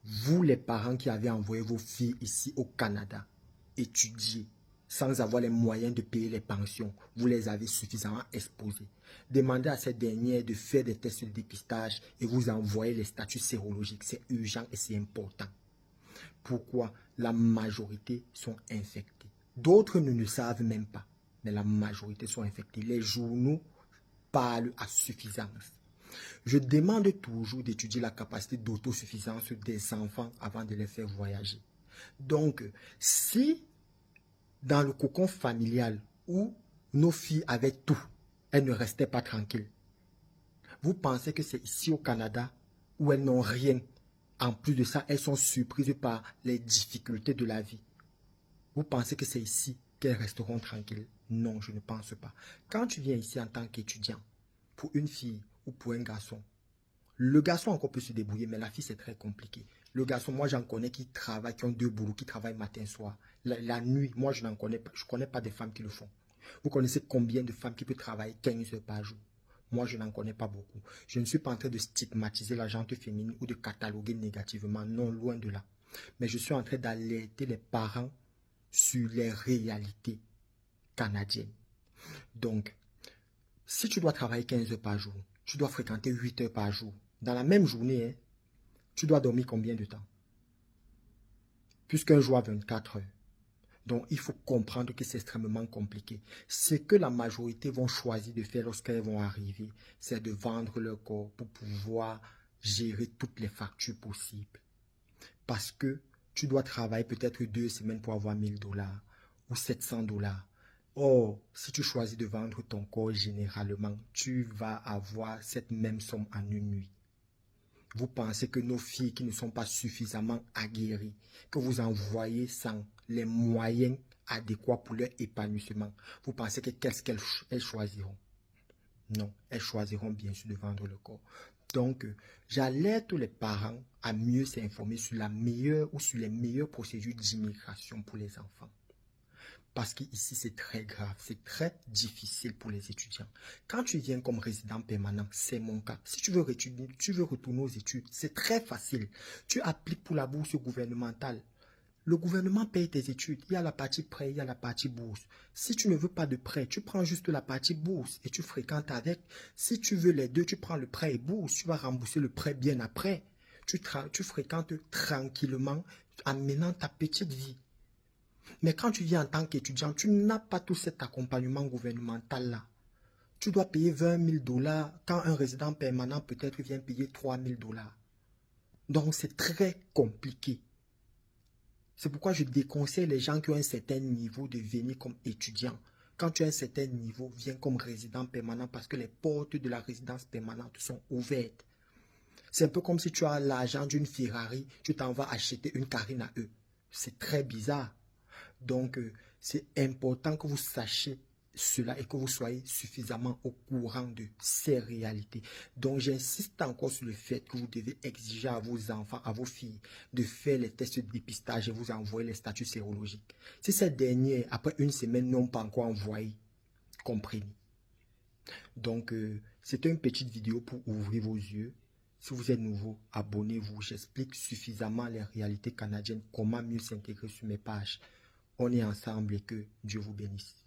vous les parents qui avez envoyé vos filles ici au Canada étudier sans avoir les moyens de payer les pensions, vous les avez suffisamment exposées. Demandez à ces dernières de faire des tests de dépistage et vous envoyez les statuts sérologiques. C'est urgent et c'est important. Pourquoi? La majorité sont infectés. D'autres ne le savent même pas, mais la majorité sont infectés. Les journaux parlent à suffisance. Je demande toujours d'étudier la capacité d'autosuffisance des enfants avant de les faire voyager. Donc, si dans le cocon familial où nos filles avaient tout, elles ne restaient pas tranquilles, vous pensez que c'est ici au Canada où elles n'ont rien? En plus de ça, elles sont surprises par les difficultés de la vie. Vous pensez que c'est ici qu'elles resteront tranquilles? Non, je ne pense pas. Quand tu viens ici en tant qu'étudiant, pour une fille ou pour un garçon, le garçon encore peut se débrouiller, mais la fille c'est très compliqué. Le garçon, moi j'en connais qui travaillent, qui ont 2 boulots, qui travaillent matin, soir. La nuit, moi je n'en connais pas. Je ne connais pas des femmes qui le font. Vous connaissez combien de femmes qui peuvent travailler 15 heures par jour? Moi, je n'en connais pas beaucoup. Je ne suis pas en train de stigmatiser la gente féminine ou de cataloguer négativement. Non, loin de là. Mais je suis en train d'alerter les parents sur les réalités canadiennes. Donc, si tu dois travailler 15 heures par jour, tu dois fréquenter 8 heures par jour. Dans la même journée, hein, tu dois dormir combien de temps? Puisqu'un jour a 24 heures. Donc, il faut comprendre que c'est extrêmement compliqué. Ce que la majorité vont choisir de faire lorsqu'elles vont arriver, c'est de vendre leur corps pour pouvoir gérer toutes les factures possibles. Parce que tu dois travailler peut-être 2 semaines pour avoir 1000 $ ou 700 $. Or, si tu choisis de vendre ton corps, généralement, tu vas avoir cette même somme en une nuit. Vous pensez que nos filles qui ne sont pas suffisamment aguerries, que vous envoyez sans les moyens adéquats pour leur épanouissement, vous pensez que qu'est-ce qu'elles choisiront? Non, elles choisiront bien sûr de vendre le corps. Donc, j'alerte les parents à mieux s'informer sur la meilleure ou sur les meilleures procédures d'immigration pour les enfants. Parce qu'ici, c'est très grave, c'est très difficile pour les étudiants. Quand tu viens comme résident permanent, c'est mon cas. Si tu veux retourner aux études, c'est très facile. Tu appliques pour la bourse gouvernementale. Le gouvernement paye tes études. Il y a la partie prêt, il y a la partie bourse. Si tu ne veux pas de prêt, tu prends juste la partie bourse et tu fréquentes avec. Si tu veux les deux, tu prends le prêt et bourse. Tu vas rembourser le prêt bien après. Tu fréquentes tranquillement en menant ta petite vie. Mais quand tu viens en tant qu'étudiant, tu n'as pas tout cet accompagnement gouvernemental-là. Tu dois payer 20 000 $ quand un résident permanent peut-être vient payer 3 000 $. Donc c'est très compliqué. C'est pourquoi je déconseille les gens qui ont un certain niveau de venir comme étudiant. Quand tu as un certain niveau, viens comme résident permanent parce que les portes de la résidence permanente sont ouvertes. C'est un peu comme si tu as l'argent d'une Ferrari, tu t'en vas acheter une Carine à eux. C'est très bizarre. Donc, c'est important que vous sachiez cela et que vous soyez suffisamment au courant de ces réalités. Donc, j'insiste encore sur le fait que vous devez exiger à vos enfants, à vos filles, de faire les tests de dépistage et vous envoyer les statuts sérologiques. Si ces derniers, après une semaine, n'ont pas encore envoyé, comprenez. Donc, c'était une petite vidéo pour ouvrir vos yeux. Si vous êtes nouveau, abonnez-vous. J'explique suffisamment les réalités canadiennes, comment mieux s'intégrer sur mes pages. On est ensemble et que Dieu vous bénisse.